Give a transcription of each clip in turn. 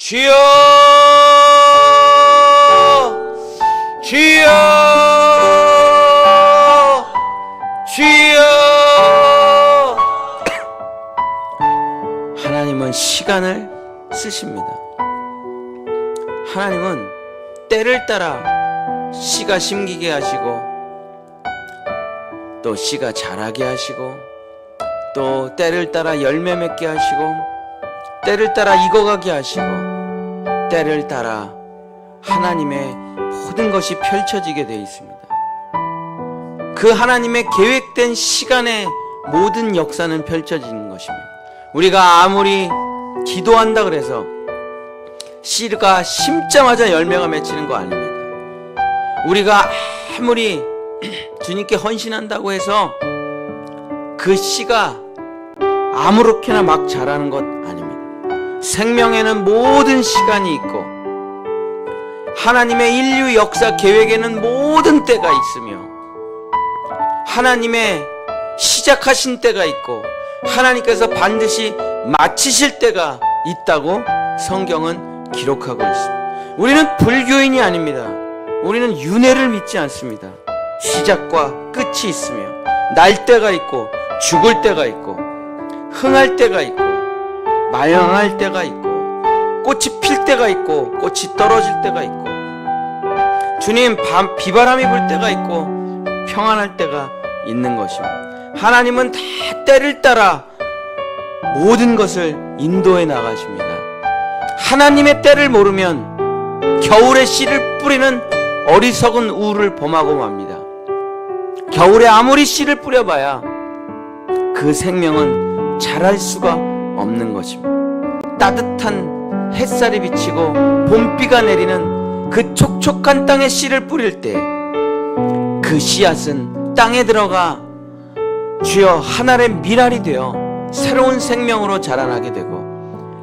주여 주여 주여. 하나님은 시간을 쓰십니다. 하나님은 때를 따라 씨가 심기게 하시고 또 씨가 자라게 하시고 또 때를 따라 열매 맺게 하시고 때를 따라 익어가게 하시고 때를 따라 하나님의 모든 것이 펼쳐지게 되어 있습니다. 그 하나님의 계획된 시간에 모든 역사는 펼쳐지는 것입니다. 우리가 아무리 기도한다 그래서 씨가 심자마자 열매가 맺히는 거 아닙니다. 우리가 아무리 주님께 헌신한다고 해서 그 씨가 아무렇게나 막 자라는 것 아닙니다. 생명에는 모든 시간이 있고 하나님의 인류 역사 계획에는 모든 때가 있으며 하나님의 시작하신 때가 있고 하나님께서 반드시 마치실 때가 있다고 성경은 기록하고 있습니다. 우리는 불교인이 아닙니다. 우리는 윤회를 믿지 않습니다. 시작과 끝이 있으며 날 때가 있고 죽을 때가 있고 흥할 때가 있고 말랑할 때가 있고 꽃이 필 때가 있고 꽃이 떨어질 때가 있고 주님 비바람이 불 때가 있고 평안할 때가 있는 것입니다. 하나님은 다 때를 따라 모든 것을 인도해 나가십니다. 하나님의 때를 모르면 겨울에 씨를 뿌리는 어리석은 우를 범하고 맙니다. 겨울에 아무리 씨를 뿌려봐야 그 생명은 자랄 수가 없는 것입니다. 따뜻한 햇살이 비치고 봄비가 내리는 그 촉촉한 땅에 씨를 뿌릴 때 그 씨앗은 땅에 들어가 주여 하늘의 밀알이 되어 새로운 생명으로 자라나게 되고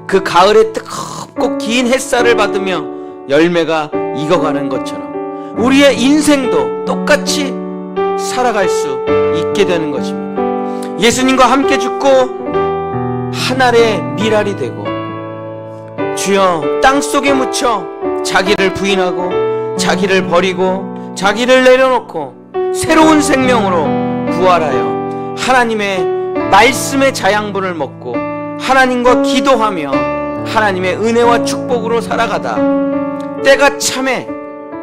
그 가을에 뜨겁고 긴 햇살을 받으며 열매가 익어가는 것처럼 우리의 인생도 똑같이 살아갈 수 있게 되는 것입니다. 예수님과 함께 죽고 하늘의 밀알이 되고 주여 땅속에 묻혀 자기를 부인하고 자기를 버리고 자기를 내려놓고 새로운 생명으로 부활하여 하나님의 말씀의 자양분을 먹고 하나님과 기도하며 하나님의 은혜와 축복으로 살아가다 때가 참에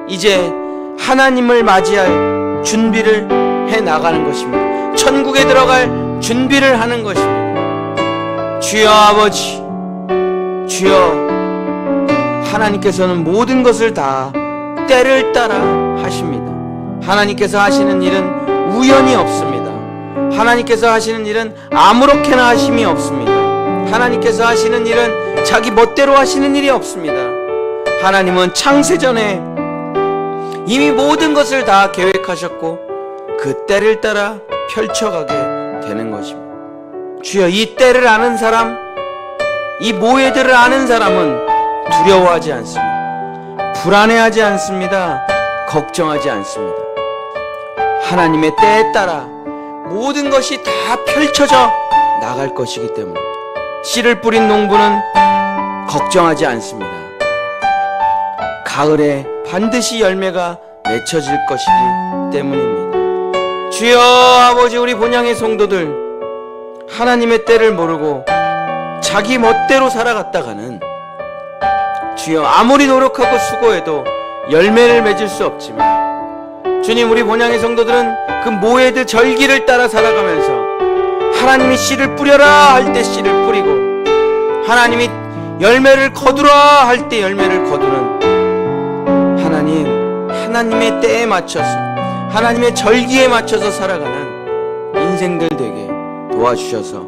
이제 하나님을 맞이할 준비를 해 나가는 것입니다. 천국에 들어갈 준비를 하는 것입니다. 주여 아버지, 주여 하나님께서는 모든 것을 다 때를 따라 하십니다. 하나님께서 하시는 일은 우연이 없습니다. 하나님께서 하시는 일은 아무렇게나 하심이 없습니다. 하나님께서 하시는 일은 자기 멋대로 하시는 일이 없습니다. 하나님은 창세전에 이미 모든 것을 다 계획하셨고 그 때를 따라 펼쳐가게 되는 것입니다. 주여 이 때를 아는 사람, 이 모해들을 아는 사람은 두려워하지 않습니다. 불안해하지 않습니다. 걱정하지 않습니다. 하나님의 때에 따라 모든 것이 다 펼쳐져 나갈 것이기 때문에 씨를 뿌린 농부는 걱정하지 않습니다. 가을에 반드시 열매가 맺혀질 것이기 때문입니다. 주여 아버지, 우리 본향의 성도들 하나님의 때를 모르고 자기 멋대로 살아갔다가는 주여 아무리 노력하고 수고해도 열매를 맺을 수 없지만 주님, 우리 본향의 성도들은 그 모해들 절기를 따라 살아가면서 하나님이 씨를 뿌려라 할 때 씨를 뿌리고 하나님이 열매를 거두라 할 때 열매를 거두는 하나님의 때에 맞춰서 하나님의 절기에 맞춰서 살아가는 인생들 되게 도와주셔서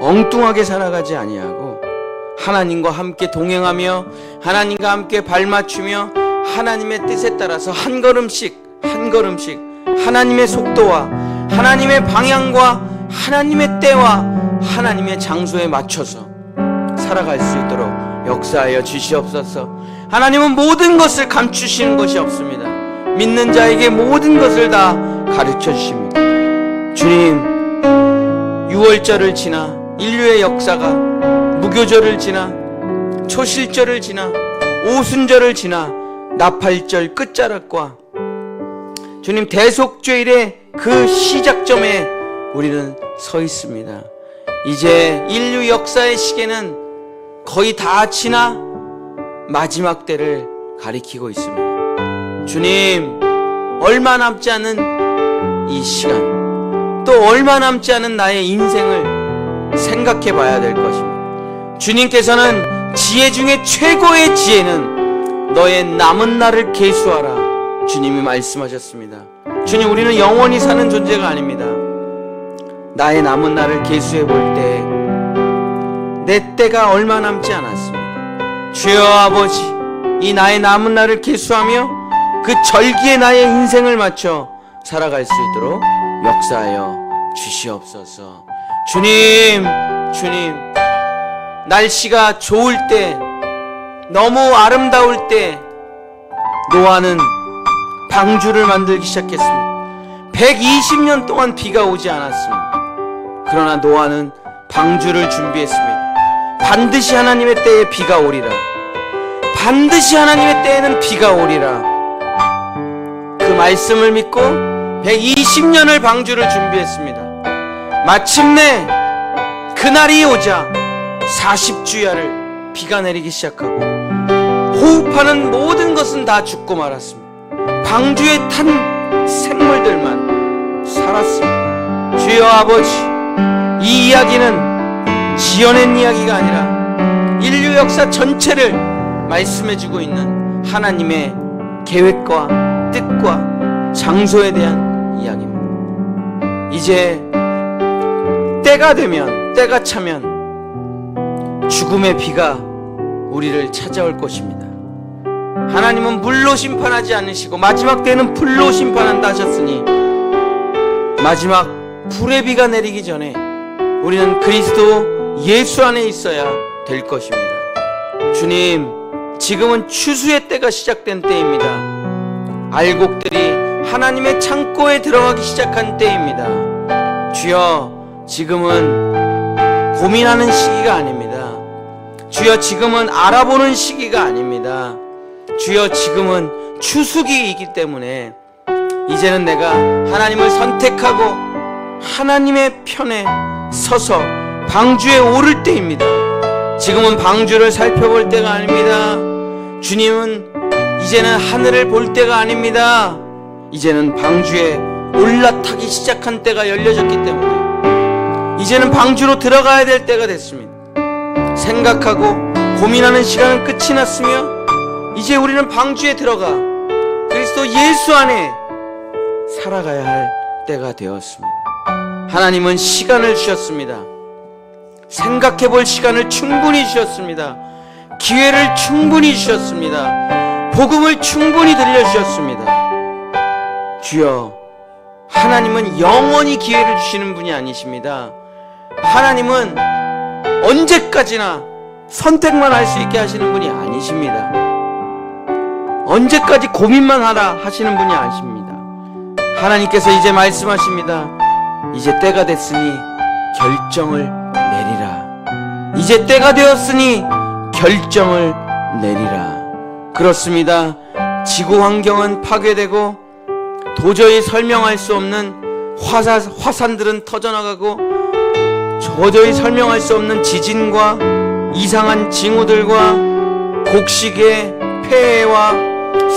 엉뚱하게 살아가지 아니하고 하나님과 함께 동행하며 하나님과 함께 발맞추며 하나님의 뜻에 따라서 한 걸음씩 한 걸음씩 하나님의 속도와 하나님의 방향과 하나님의 때와 하나님의 장소에 맞춰서 살아갈 수 있도록 역사하여 주시옵소서. 하나님은 모든 것을 감추시는 것이 없습니다. 믿는 자에게 모든 것을 다 가르쳐 주십니다. 주님, 6월절을 지나 인류의 역사가 무교절을 지나 초실절을 지나 오순절을 지나 나팔절 끝자락과 주님 대속죄일의 그 시작점에 우리는 서 있습니다. 이제 인류 역사의 시계는 거의 다 지나 마지막 때를 가리키고 있습니다. 주님, 얼마 남지 않은 이 시간, 또 얼마 남지 않은 나의 인생을 생각해 봐야 될 것입니다. 주님께서는 지혜 중에 최고의 지혜는 너의 남은 날을 계수하라, 주님이 말씀하셨습니다. 주님, 우리는 영원히 사는 존재가 아닙니다. 나의 남은 날을 계수해 볼 때 내 때가 얼마 남지 않았습니다. 주여 아버지, 이 나의 남은 날을 계수하며 그 절기에 나의 인생을 맞춰 살아갈 수 있도록 역사하여 주시옵소서. 주님, 날씨가 좋을 때, 너무 아름다울 때 노아는 방주를 만들기 시작했습니다. 120년 동안 비가 오지 않았습니다. 그러나 노아는 방주를 준비했습니다. 반드시 하나님의 때에 비가 오리라. 반드시 하나님의 때에는 비가 오리라. 그 말씀을 믿고 120년을 방주를 준비했습니다. 마침내 그날이 오자 40주야를 비가 내리기 시작하고 호흡하는 모든 것은 다 죽고 말았습니다. 방주에 탄 생물들만 살았습니다. 주여 아버지, 이 이야기는 지어낸 이야기가 아니라 인류 역사 전체를 말씀해주고 있는 하나님의 계획과 뜻과 장소에 대한 이야기입니다. 이제 때가 되면, 때가 차면 죽음의 비가 우리를 찾아올 것입니다. 하나님은 물로 심판하지 않으시고 마지막 때는 불로 심판한다 하셨으니 마지막 불의 비가 내리기 전에 우리는 그리스도 예수 안에 있어야 될 것입니다. 주님, 지금은 추수의 때가 시작된 때입니다. 알곡들이 하나님의 창고에 들어가기 시작한 때입니다. 주여, 지금은 고민하는 시기가 아닙니다. 주여, 지금은 알아보는 시기가 아닙니다. 주여, 지금은 추수기이기 때문에 이제는 내가 하나님을 선택하고 하나님의 편에 서서 방주에 오를 때입니다. 지금은 방주를 살펴볼 때가 아닙니다. 주님은 이제는 하늘을 볼 때가 아닙니다. 이제는 방주에 올라타기 시작한 때가 열려졌기 때문에 이제는 방주로 들어가야 될 때가 됐습니다. 생각하고 고민하는 시간은 끝이 났으며 이제 우리는 방주에 들어가 그리스도 예수 안에 살아가야 할 때가 되었습니다. 하나님은 시간을 주셨습니다. 생각해 볼 시간을 충분히 주셨습니다. 기회를 충분히 주셨습니다. 복음을 충분히 들려주셨습니다. 주여, 하나님은 영원히 기회를 주시는 분이 아니십니다. 하나님은 언제까지나 선택만 할 수 있게 하시는 분이 아니십니다. 언제까지 고민만 하라 하시는 분이 아니십니다. 하나님께서 이제 말씀하십니다. 이제 때가 됐으니 결정을 내리라. 이제 때가 되었으니 결정을 내리라. 그렇습니다. 지구 환경은 파괴되고 도저히 설명할 수 없는 화산들은 터져나가고 도저히 설명할 수 없는 지진과 이상한 징후들과 곡식의 폐해와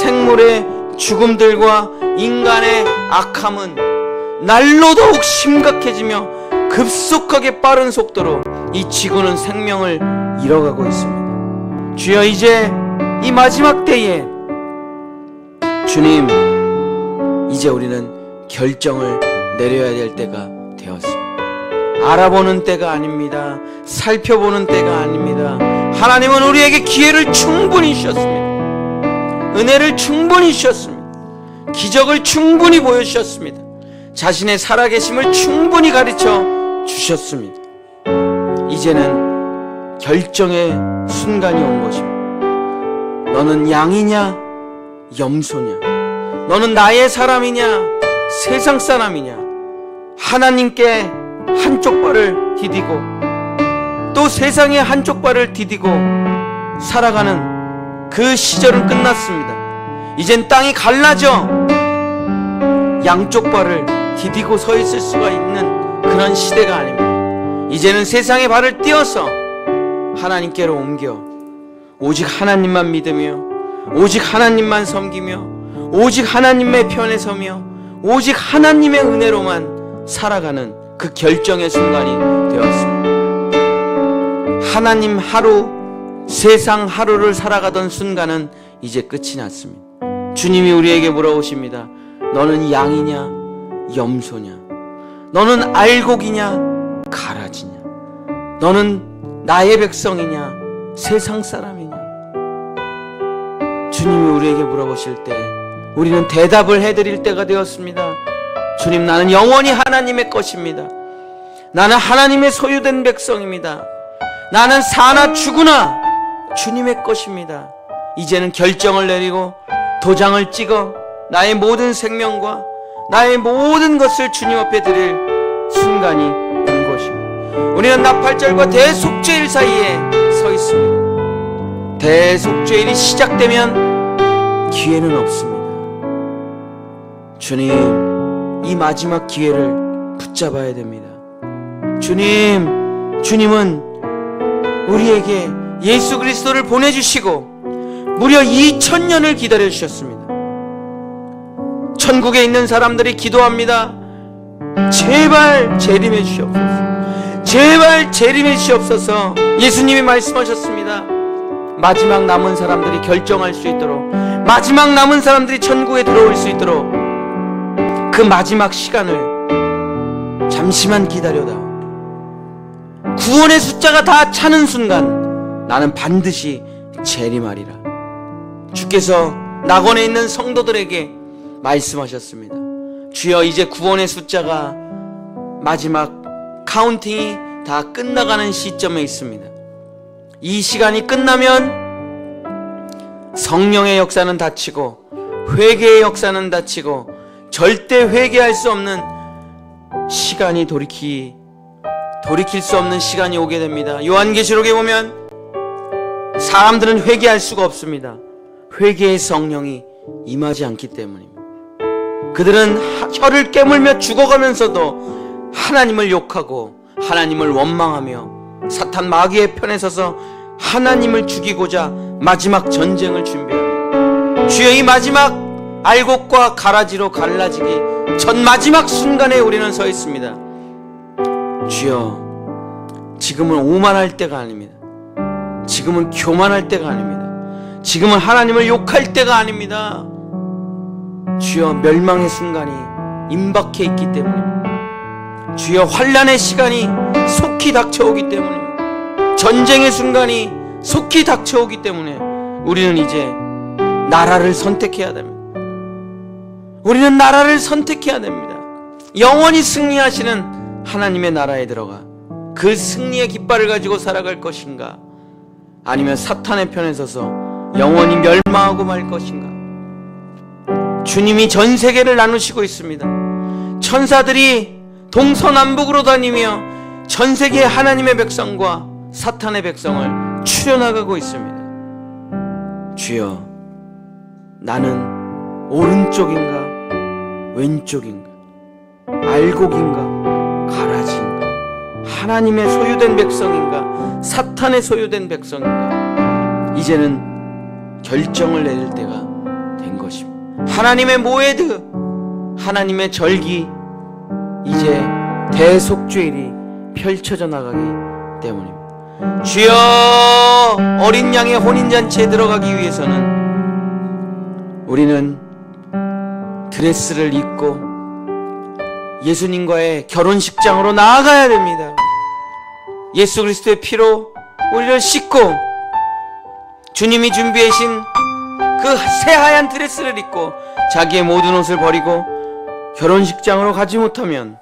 생물의 죽음들과 인간의 악함은 날로 더욱 심각해지며 급속하게 빠른 속도로 이 지구는 생명을 잃어가고 있습니다. 주여, 이제 이 마지막 때에 주님, 이제 우리는 결정을 내려야 될 때가 되었습니다. 알아보는 때가 아닙니다. 살펴보는 때가 아닙니다. 하나님은 우리에게 기회를 충분히 주셨습니다. 은혜를 충분히 주셨습니다. 기적을 충분히 보여주셨습니다. 자신의 살아계심을 충분히 가르쳐 주셨습니다. 이제는 결정의 순간이 온 것입니다. 너는 양이냐 염소냐, 너는 나의 사람이냐 세상 사람이냐. 하나님께 한쪽 발을 디디고 또 세상에 한쪽 발을 디디고 살아가는 그 시절은 끝났습니다. 이젠 땅이 갈라져 양쪽 발을 디디고 서 있을 수가 있는 그런 시대가 아닙니다. 이제는 세상의 발을 띄어서 하나님께로 옮겨 오직 하나님만 믿으며 오직 하나님만 섬기며 오직 하나님의 편에 서며 오직 하나님의 은혜로만 살아가는 그 결정의 순간이 되었습니다. 하나님 하루, 세상 하루를 살아가던 순간은 이제 끝이 났습니다. 주님이 우리에게 물어보십니다. 너는 양이냐 염소냐? 너는 알곡이냐 가라지냐? 너는 나의 백성이냐 세상 사람이냐? 주님이 우리에게 물어보실 때 우리는 대답을 해드릴 때가 되었습니다. 주님, 나는 영원히 하나님의 것입니다. 나는 하나님의 소유된 백성입니다. 나는 사나 죽으나 주님의 것입니다. 이제는 결정을 내리고 도장을 찍어 나의 모든 생명과 나의 모든 것을 주님 앞에 드릴 순간이 온 것입니다. 우리는 나팔절과 대속죄일 사이에 서 있습니다. 대속죄일이 시작되면 기회는 없습니다. 주님, 이 마지막 기회를 붙잡아야 됩니다. 주님은 우리에게 예수 그리스도를 보내주시고 무려 2000년을 기다려주셨습니다. 천국에 있는 사람들이 기도합니다. 제발 재림해 주시옵소서. 제발 재림해 주시옵소서. 예수님이 말씀하셨습니다. 마지막 남은 사람들이 결정할 수 있도록, 마지막 남은 사람들이 천국에 들어올 수 있도록 그 마지막 시간을 잠시만 기다려다오. 구원의 숫자가 다 차는 순간 나는 반드시 재림하리라. 주께서 낙원에 있는 성도들에게 말씀하셨습니다. 주여, 이제 구원의 숫자가 마지막 카운팅이 다 끝나가는 시점에 있습니다. 이 시간이 끝나면 성령의 역사는 닫히고 회개의 역사는 닫히고 절대 회개할 수 없는 시간이 돌이킬 수 없는 시간이 오게 됩니다. 요한계시록에 보면 사람들은 회개할 수가 없습니다. 회개의 성령이 임하지 않기 때문입니다. 그들은 혀를 깨물며 죽어가면서도 하나님을 욕하고 하나님을 원망하며 사탄 마귀의 편에 서서 하나님을 죽이고자 마지막 전쟁을 준비합니다. 주여, 이 마지막 알곡과 가라지로 갈라지기 전 마지막 순간에 우리는 서 있습니다. 주여, 지금은 오만할 때가 아닙니다. 지금은 교만할 때가 아닙니다. 지금은 하나님을 욕할 때가 아닙니다. 주여, 멸망의 순간이 임박해 있기 때문입니다. 주여, 환난의 시간이 속히 닥쳐오기 때문입니다. 전쟁의 순간이 속히 닥쳐오기 때문에 우리는 이제 나라를 선택해야 됩니다. 우리는 나라를 선택해야 됩니다. 영원히 승리하시는 하나님의 나라에 들어가 그 승리의 깃발을 가지고 살아갈 것인가, 아니면 사탄의 편에 서서 영원히 멸망하고 말 것인가. 주님이 전 세계를 나누시고 있습니다. 천사들이 동서남북으로 다니며 전 세계의 하나님의 백성과 사탄의 백성을 추려나가고 있습니다. 주여, 나는 오른쪽인가 왼쪽인가, 알곡인가 가라지인가, 하나님의 소유된 백성인가 사탄의 소유된 백성인가, 이제는 결정을 내릴 때가 된 것입니다. 하나님의 모에드, 하나님의 절기, 이제 대속죄일이 펼쳐져 나가기 때문입니다. 주여, 어린 양의 혼인잔치에 들어가기 위해서는 우리는 드레스를 입고 예수님과의 결혼식장으로 나아가야 됩니다. 예수 그리스도의 피로 우리를 씻고 주님이 준비하신 그 새하얀 드레스를 입고 자기의 모든 옷을 버리고 결혼식장으로 가지 못하면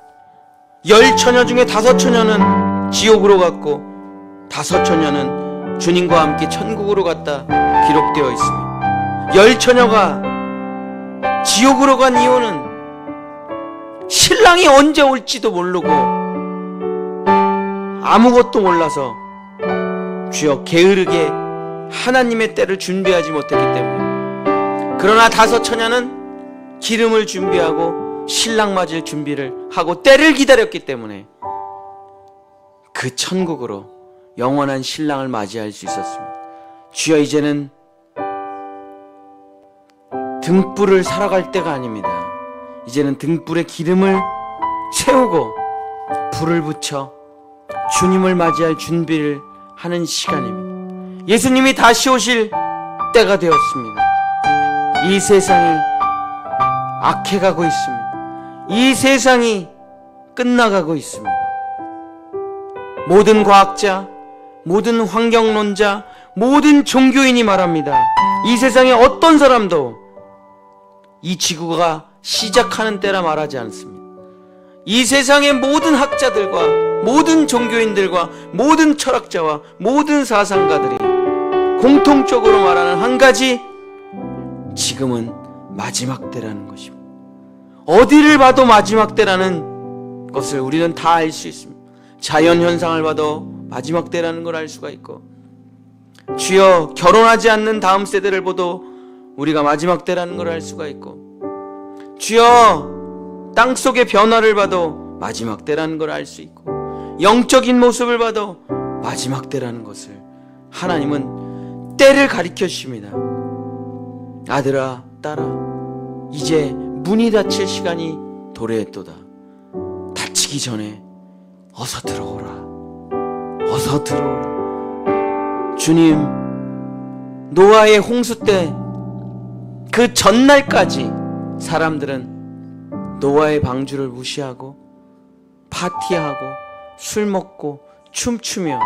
10처녀 중에 5처녀는 지옥으로 갔고 5처녀는 주님과 함께 천국으로 갔다 기록되어 있습니다. 10처녀가 지옥으로 간 이유는 신랑이 언제 올지도 모르고 아무것도 몰라서 주여 게으르게 하나님의 때를 준비하지 못했기 때문에. 그러나 다섯 처녀는 기름을 준비하고 신랑 맞을 준비를 하고 때를 기다렸기 때문에 그 천국으로 영원한 신랑을 맞이할 수 있었습니다. 주여, 이제는 등불을 살아갈 때가 아닙니다. 이제는 등불에 기름을 채우고 불을 붙여 주님을 맞이할 준비를 하는 시간입니다. 예수님이 다시 오실 때가 되었습니다. 이 세상이 악해가고 있습니다. 이 세상이 끝나가고 있습니다. 모든 과학자, 모든 환경론자, 모든 종교인이 말합니다. 이 세상에 어떤 사람도 이 지구가 시작하는 때라 말하지 않습니다. 이 세상의 모든 학자들과 모든 종교인들과 모든 철학자와 모든 사상가들이 공통적으로 말하는 한 가지, 지금은 마지막 때라는 것입니다. 어디를 봐도 마지막 때라는 것을 우리는 다 알 수 있습니다. 자연현상을 봐도 마지막 때라는 걸 알 수가 있고, 주여, 결혼하지 않는 다음 세대를 봐도 우리가 마지막 때라는 걸 알 수가 있고, 주여, 땅속의 변화를 봐도 마지막 때라는 걸 알 수 있고, 영적인 모습을 봐도 마지막 때라는 것을 하나님은 때를 가리켜 주십니다. 아들아, 딸아, 이제 문이 닫힐 시간이 도래했도다. 닫히기 전에 어서 들어오라. 어서 들어오라. 주님, 노아의 홍수 때 그 전날까지 사람들은 노아의 방주를 무시하고 파티하고 술 먹고 춤추며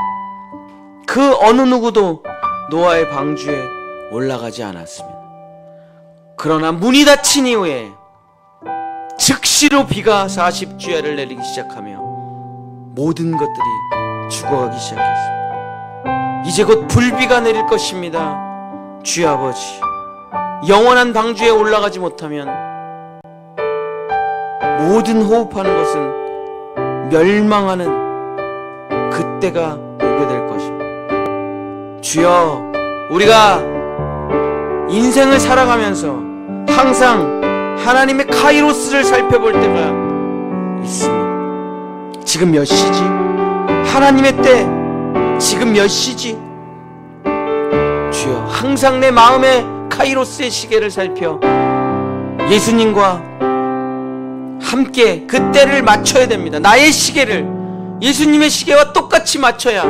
그 어느 누구도 노아의 방주에 올라가지 않았습니다. 그러나 문이 닫힌 이후에 즉시로 비가 40주야를 내리기 시작하며 모든 것들이 죽어가기 시작했습니다. 이제 곧 불비가 내릴 것입니다. 주여 아버지, 영원한 방주에 올라가지 못하면 모든 호흡하는 것은 멸망하는 그때가 오게 될 것입니다. 주여, 우리가 인생을 살아가면서 항상 하나님의 카이로스를 살펴볼 때가 있습니다. 지금 몇 시지? 하나님의 때 지금 몇 시지? 주여, 항상 내 마음의 카이로스의 시계를 살펴 예수님과 함께 그 때를 맞춰야 됩니다. 나의 시계를 예수님의 시계와 똑같이 맞춰야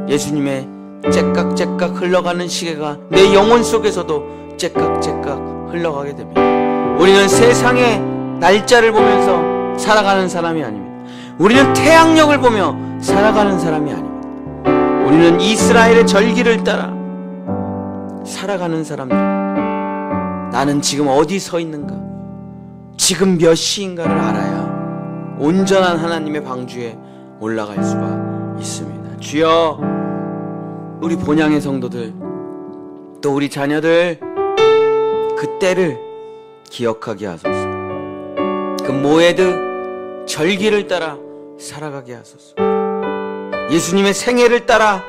예수님의 째깍째깍 흘러가는 시계가 내 영혼 속에서도 째깍째깍 흘러가게 됩니다. 우리는 세상의 날짜를 보면서 살아가는 사람이 아닙니다. 우리는 태양력을 보며 살아가는 사람이 아닙니다. 우리는 이스라엘의 절기를 따라 살아가는 사람들. 나는 지금 어디 서 있는가, 지금 몇 시인가를 알아야 온전한 하나님의 방주에 올라갈 수가 있습니다. 주여, 우리 본향의 성도들, 또 우리 자녀들 그 때를 기억하게 하소서. 그 모에드 절기를 따라 살아가게 하소서. 예수님의 생애를 따라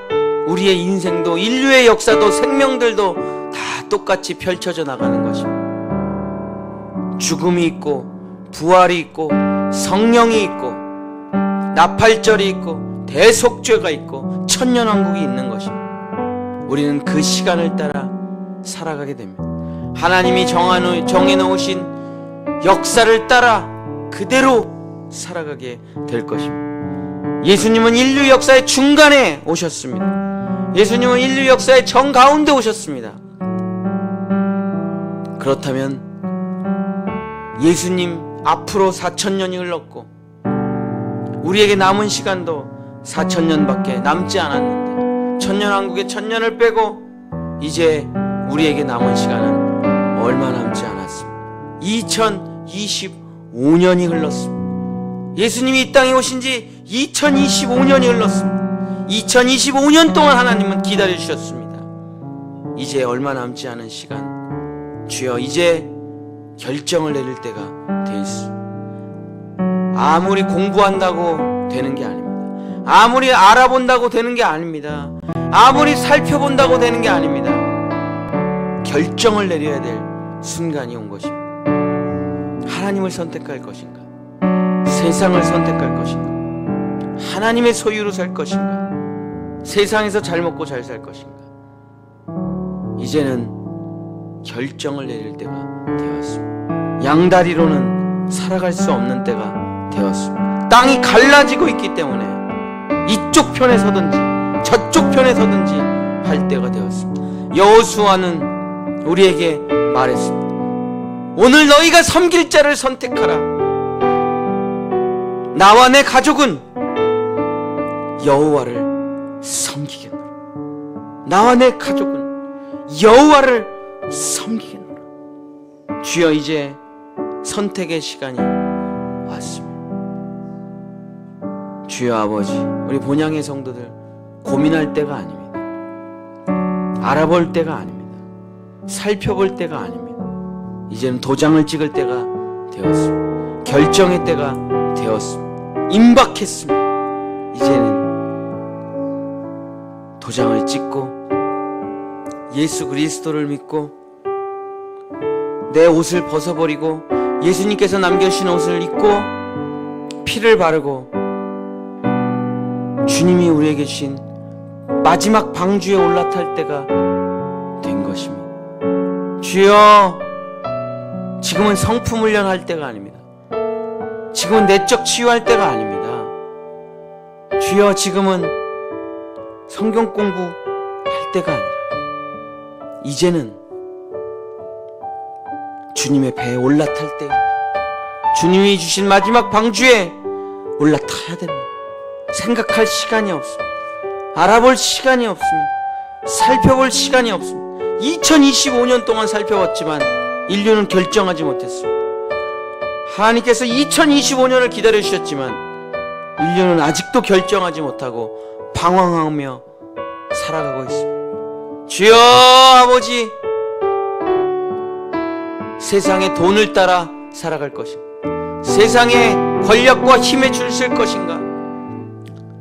우리의 인생도, 인류의 역사도, 생명들도 다 똑같이 펼쳐져 나가는 것입니다. 죽음이 있고 부활이 있고 성령이 있고 나팔절이 있고 대속죄가 있고 천년왕국이 있는 것입니다. 우리는 그 시간을 따라 살아가게 됩니다. 하나님이 정해놓으신 역사를 따라 그대로 살아가게 될 것입니다. 예수님은 인류 역사의 중간에 오셨습니다. 예수님은 인류 역사의 정가운데 오셨습니다. 그렇다면 예수님 앞으로 4000년이 흘렀고 우리에게 남은 시간도 4000년밖에 남지 않았는데, 천년왕국의 1000년을 빼고 이제 우리에게 남은 시간은 얼마 남지 않았습니다. 2025년이 흘렀습니다. 예수님이 이 땅에 오신 지 2025년이 흘렀습니다. 2025년 동안 하나님은 기다려주셨습니다. 이제 얼마 남지 않은 시간, 주여, 이제 결정을 내릴 때가 돼 있습니다. 아무리 공부한다고 되는 게 아닙니다. 아무리 알아본다고 되는 게 아닙니다. 아무리 살펴본다고 되는 게 아닙니다. 결정을 내려야 될 순간이 온 것입니다. 하나님을 선택할 것인가, 세상을 선택할 것인가, 하나님의 소유로 살 것인가, 세상에서 잘 먹고 잘 살 것인가. 이제는 결정을 내릴 때가 되었습니다. 양다리로는 살아갈 수 없는 때가 되었습니다. 땅이 갈라지고 있기 때문에 이쪽 편에 서든지 저쪽 편에 서든지 할 때가 되었습니다. 여호수아는 우리에게 말했습니다. 오늘 너희가 섬길 자를 선택하라. 나와 내 가족은 여호와를 섬기겠노라. 나와 내 가족은 여호와를 섬기겠노라. 주여, 이제 선택의 시간이 왔습니다. 주여 아버지, 우리 본향의 성도들 고민할 때가 아닙니다. 알아볼 때가 아닙니다. 살펴볼 때가 아닙니다. 이제는 도장을 찍을 때가 되었습니다. 결정의 때가 되었습니다. 임박했습니다. 이제는 도장을 찍고 예수 그리스도를 믿고 내 옷을 벗어버리고 예수님께서 남겨주신 옷을 입고 피를 바르고 주님이 우리에게 주신 마지막 방주에 올라탈 때가 된 것입니다. 주여, 지금은 성품 훈련할 때가 아닙니다. 지금은 내적 치유할 때가 아닙니다. 주여, 지금은 성경 공부할 때가 아니라 이제는 주님의 배에 올라탈 때, 주님이 주신 마지막 방주에 올라타야 됩니다. 생각할 시간이 없습니다. 알아볼 시간이 없습니다. 살펴볼 시간이 없습니다. 2025년 동안 살펴봤지만 인류는 결정하지 못했습니다. 하나님께서 2025년을 기다려주셨지만 인류는 아직도 결정하지 못하고 방황하며 살아가고 있습니다. 주여 아버지, 세상의 돈을 따라 살아갈 것인가, 세상의 권력과 힘에 줄 쓸 것인가,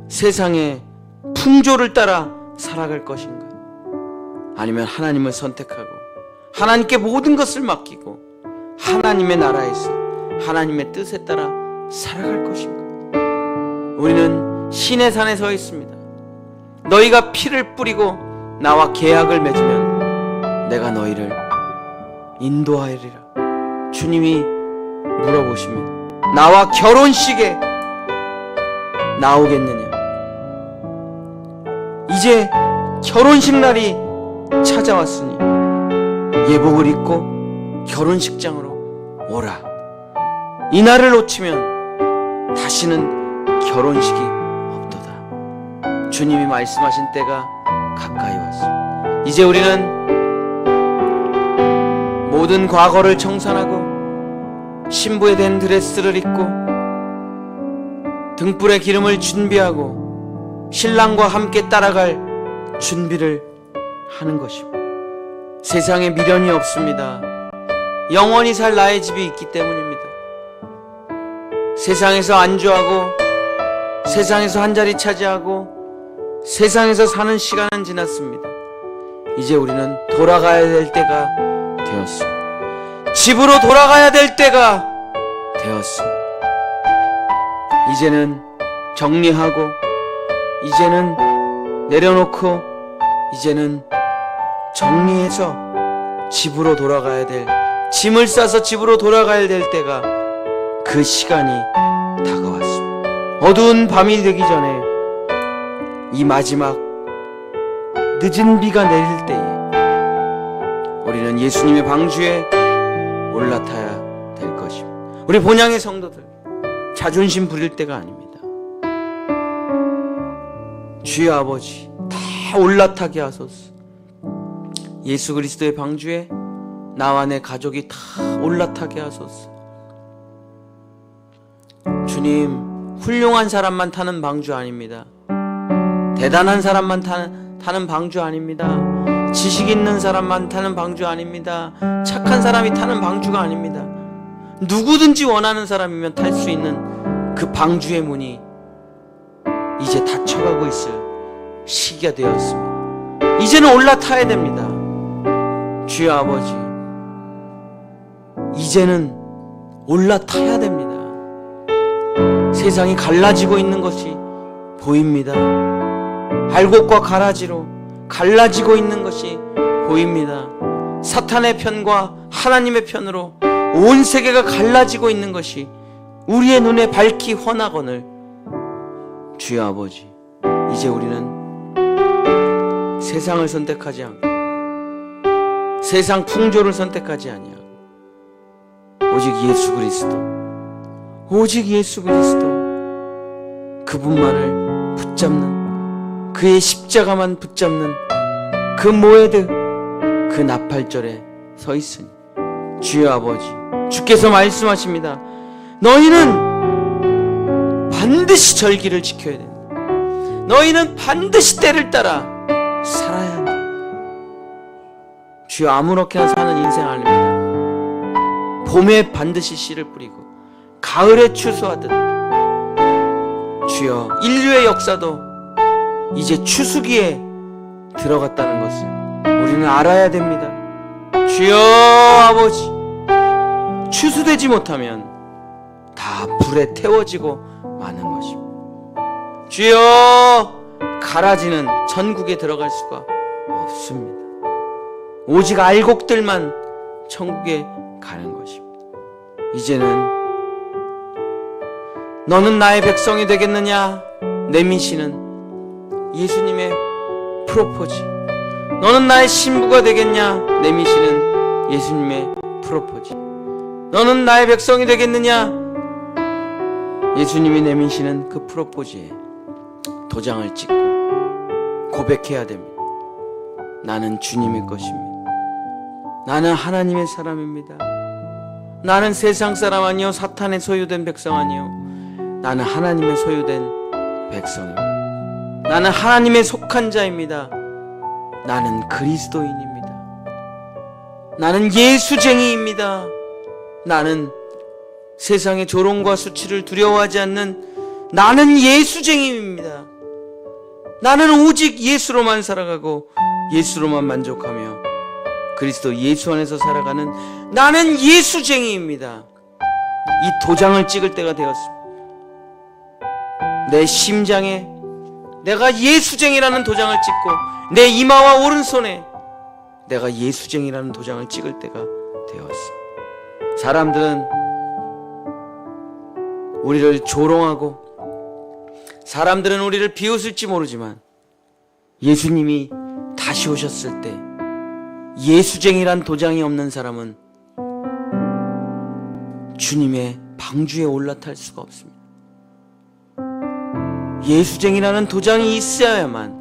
세상의 풍조를 따라 살아갈 것인가, 아니면 하나님을 선택하고 하나님께 모든 것을 맡기고 하나님의 나라에서 하나님의 뜻에 따라 살아갈 것인가. 우리는 신의 산에 서 있습니다. 너희가 피를 뿌리고 나와 계약을 맺으면 내가 너희를 인도하리라. 주님이 물어보십니다. 나와 결혼식에 나오겠느냐? 이제 결혼식 날이 찾아왔으니 예복을 입고 결혼식장으로 오라. 이 날을 놓치면 다시는 결혼식이 없도다. 주님이 말씀하신 때가 가까이 왔습니다. 이제 우리는 모든 과거를 청산하고 신부에 된 드레스를 입고 등불에 기름을 준비하고 신랑과 함께 따라갈 준비를 하는 것입니다. 세상에 미련이 없습니다. 영원히 살 나의 집이 있기 때문입니다. 세상에서 안주하고 세상에서 한자리 차지하고 세상에서 사는 시간은 지났습니다. 이제 우리는 돌아가야 될 때가 되었습니다. 집으로 돌아가야 될 때가 되었습니다. 이제는 정리하고 이제는 내려놓고 이제는 정리해서 집으로 돌아가야 될, 짐을 싸서 집으로 돌아가야 될 때가, 그 시간이 다가왔습니다. 어두운 밤이 되기 전에 이 마지막 늦은 비가 내릴 때에 우리는 예수님의 방주에 올라타야 될 것입니다. 우리 본향의 성도들, 자존심 부릴 때가 아닙니다. 주여 아버지, 다 올라타게 하소서. 예수 그리스도의 방주에 나와 내 가족이 다 올라타게 하소서. 주님, 훌륭한 사람만 타는 방주 아닙니다. 대단한 사람만 타는 방주 아닙니다. 지식 있는 사람만 타는 방주 아닙니다. 착한 사람이 타는 방주가 아닙니다. 누구든지 원하는 사람이면 탈 수 있는 그 방주의 문이 이제 닫혀가고 있을 시기가 되었습니다. 이제는 올라타야 됩니다. 주여 아버지, 이제는 올라타야 됩니다. 세상이 갈라지고 있는 것이 보입니다. 알곡과 가라지로 갈라지고 있는 것이 보입니다. 사탄의 편과 하나님의 편으로 온 세계가 갈라지고 있는 것이 우리의 눈에 밝히 훤하거늘 주여 아버지, 이제 우리는 세상을 선택하지 않고 세상 풍조를 선택하지 아니하고 오직 예수 그리스도, 오직 예수 그리스도 그분만을 붙잡는, 그의 십자가만 붙잡는 그 모에드 그 나팔절에 서 있으니 주여 아버지, 주께서 말씀하십니다. 너희는 반드시 절기를 지켜야 된다. 너희는 반드시 때를 따라 살아야 한다. 주여, 아무렇게나 사는 인생 아닙니다. 봄에 반드시 씨를 뿌리고 가을에 추수하듯 주여, 인류의 역사도 이제 추수기에 들어갔다는 것을 우리는 알아야 됩니다. 주여 아버지, 추수되지 못하면 다 불에 태워지고 마는 것입니다. 주여, 가라지는 천국에 들어갈 수가 없습니다. 오직 알곡들만 천국에 가는 것입니다. 이제는 너는 나의 백성이 되겠느냐 내미시는 예수님의 프로포즈, 너는 나의 신부가 되겠냐 내미시는 예수님의 프로포즈, 너는 나의 백성이 되겠느냐 예수님이 내미시는 그 프로포즈에 도장을 찍고 고백해야 됩니다. 나는 주님의 것입니다. 나는 하나님의 사람입니다. 나는 세상 사람 아니요 사탄의 소유된 백성 아니요 나는 하나님의 소유된 백성입니다. 나는 하나님의 속한 자입니다. 나는 그리스도인입니다. 나는 예수쟁이입니다. 나는 세상의 조롱과 수치를 두려워하지 않는 나는 예수쟁이입니다. 나는 오직 예수로만 살아가고 예수로만 만족하며 그리스도 예수 안에서 살아가는 나는 예수쟁이입니다. 이 도장을 찍을 때가 되었습니다. 내 심장에 내가 예수쟁이라는 도장을 찍고 내 이마와 오른손에 내가 예수쟁이라는 도장을 찍을 때가 되었습니다. 사람들은 우리를 조롱하고 사람들은 우리를 비웃을지 모르지만 예수님이 다시 오셨을 때 예수쟁이란 도장이 없는 사람은 주님의 방주에 올라탈 수가 없습니다. 예수쟁이라는 도장이 있어야만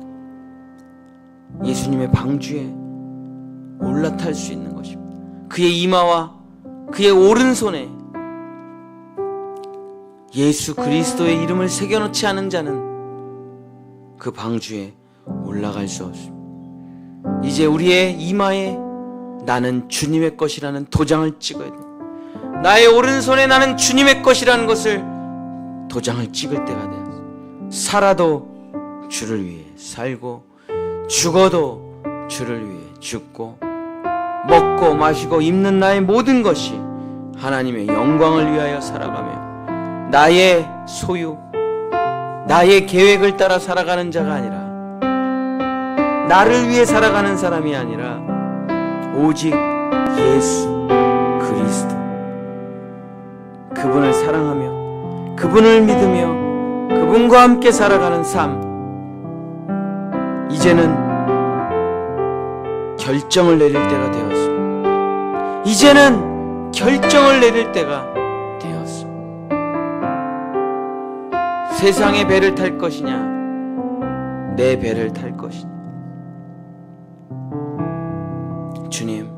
예수님의 방주에 올라탈 수 있는 것입니다. 그의 이마와 그의 오른손에 예수 그리스도의 이름을 새겨놓지 않은 자는 그 방주에 올라갈 수 없습니다. 이제 우리의 이마에 나는 주님의 것이라는 도장을 찍어야 됩니다. 나의 오른손에 나는 주님의 것이라는 것을 도장을 찍을 때가 되었습니다. 살아도 주를 위해 살고 죽어도 주를 위해 죽고 먹고 마시고 입는 나의 모든 것이 하나님의 영광을 위하여 살아가며 나의 소유, 나의 계획을 따라 살아가는 자가 아니라 나를 위해 살아가는 사람이 아니라 오직 예수 그리스도, 그분을 사랑하며 그분을 믿으며 그분과 함께 살아가는 삶, 이제는 결정을 내릴 때가 되었습니다. 이제는 결정을 내릴 때가 되었습니다. 세상의 배를 탈 것이냐 내 배를 탈 것이냐. 주님,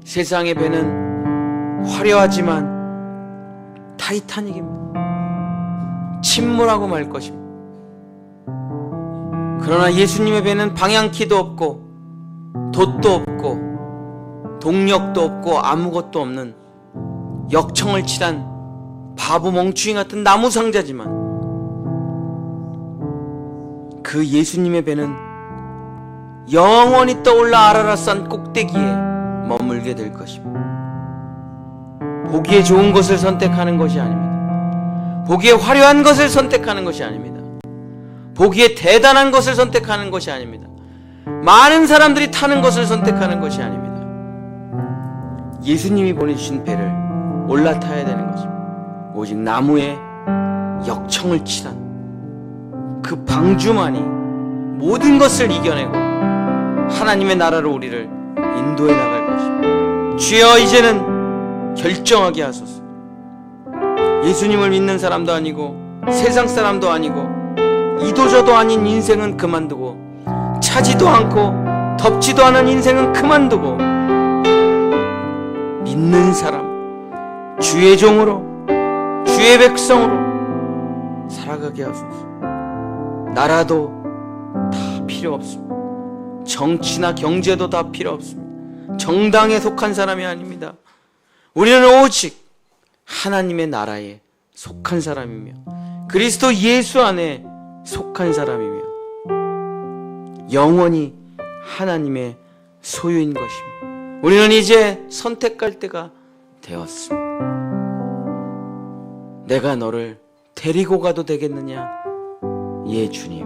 세상의 배는 화려하지만 타이타닉입니다. 침몰하고 말 것입니다. 그러나 예수님의 배는 방향키도 없고 돛도 없고 동력도 없고 아무것도 없는 역청을 칠한 바보 멍충이 같은 나무 상자지만 그 예수님의 배는 영원히 떠올라 아라랏산 꼭대기에 머물게 될 것입니다. 보기에 좋은 것을 선택하는 것이 아닙니다. 보기에 화려한 것을 선택하는 것이 아닙니다. 보기에 대단한 것을 선택하는 것이 아닙니다. 많은 사람들이 타는 것을 선택하는 것이 아닙니다. 예수님이 보내주신 배를 올라타야 되는 것입니다. 오직 나무에 역청을 칠한 그 방주만이 모든 것을 이겨내고 하나님의 나라로 우리를 인도해 나갈 것입니다. 주여, 이제는 결정하게 하소서. 예수님을 믿는 사람도 아니고 세상 사람도 아니고 이도저도 아닌 인생은 그만두고, 차지도 않고 덥지도 않은 인생은 그만두고, 믿는 사람, 주의 종으로, 주의 백성으로 살아가게 하소서. 나라도 다 필요 없습니다. 정치나 경제도 다 필요 없습니다. 정당에 속한 사람이 아닙니다. 우리는 오직 하나님의 나라에 속한 사람이며 그리스도 예수 안에 속한 사람이며 영원히 하나님의 소유인 것입니다. 우리는 이제 선택할 때가 되었습니다. 내가 너를 데리고 가도 되겠느냐? 예, 주님,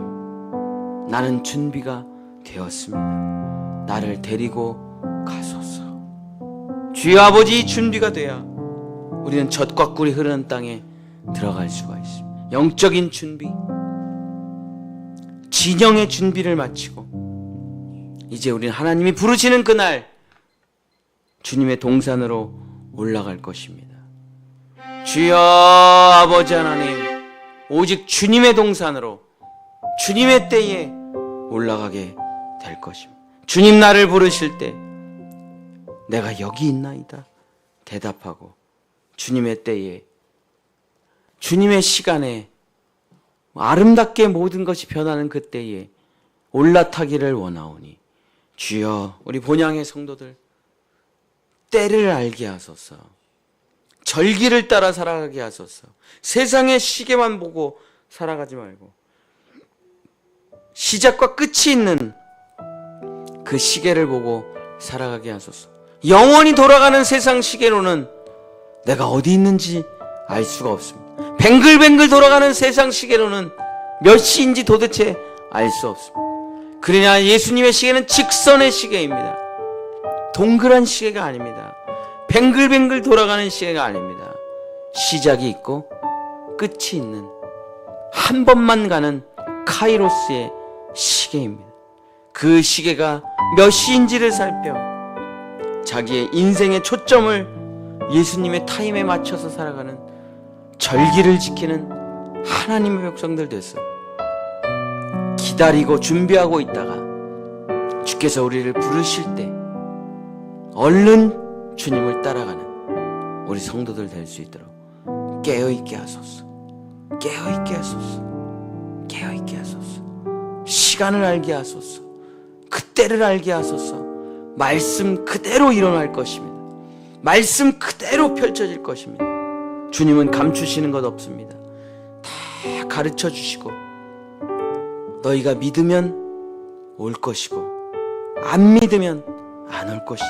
나는 준비가 되었습니다. 나를 데리고 가소서. 주여 아버지, 준비가 돼야 우리는 젖과 꿀이 흐르는 땅에 들어갈 수가 있습니다. 영적인 준비, 진영의 준비를 마치고 이제 우리는 하나님이 부르시는 그날 주님의 동산으로 올라갈 것입니다. 주여 아버지 하나님, 오직 주님의 동산으로 주님의 때에 올라가게 될 것입니다. 주님 나를 부르실 때 내가 여기 있나이다 대답하고 주님의 때에, 주님의 시간에 아름답게 모든 것이 변하는 그 때에 올라타기를 원하오니 주여, 우리 본향의 성도들 때를 알게 하소서. 절기를 따라 살아가게 하소서. 세상의 시계만 보고 살아가지 말고 시작과 끝이 있는 그 시계를 보고 살아가게 하소서. 영원히 돌아가는 세상 시계로는 내가 어디 있는지 알 수가 없습니다. 뱅글뱅글 돌아가는 세상 시계로는 몇 시인지 도대체 알 수 없습니다. 그러나 예수님의 시계는 직선의 시계입니다. 동그란 시계가 아닙니다. 뱅글뱅글 돌아가는 시계가 아닙니다. 시작이 있고 끝이 있는 한 번만 가는 카이로스의 시계입니다. 그 시계가 몇 시인지를 살펴 자기의 인생의 초점을 예수님의 타임에 맞춰서 살아가는 절기를 지키는 하나님의 백성들 됐어. 기다리고 준비하고 있다가 주께서 우리를 부르실 때 얼른 주님을 따라가는 우리 성도들 될 수 있도록 깨어있게 하소서. 깨어있게 하소서. 깨어있게 하소서. 시간을 알게 하소서. 그때를 알게 하소서. 말씀 그대로 일어날 것입니다. 말씀 그대로 펼쳐질 것입니다. 주님은 감추시는 것 없습니다. 다 가르쳐 주시고 너희가 믿으면 올 것이고 안 믿으면 안 올 것이지.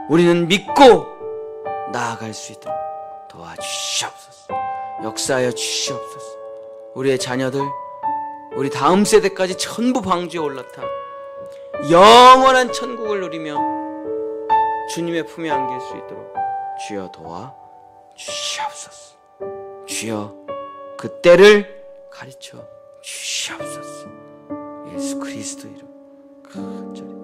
우리는 믿고 나아갈 수 있도록 도와주시옵소서. 역사하여 주시옵소서. 우리의 자녀들, 우리 다음 세대까지 전부 방주에 올라타 영원한 천국을 누리며 주님의 품에 안길 수 있도록 주여 도와 주시옵소서. 주여 그 때를 가르쳐 주시옵소서. 예수 그리스도 이름 간절히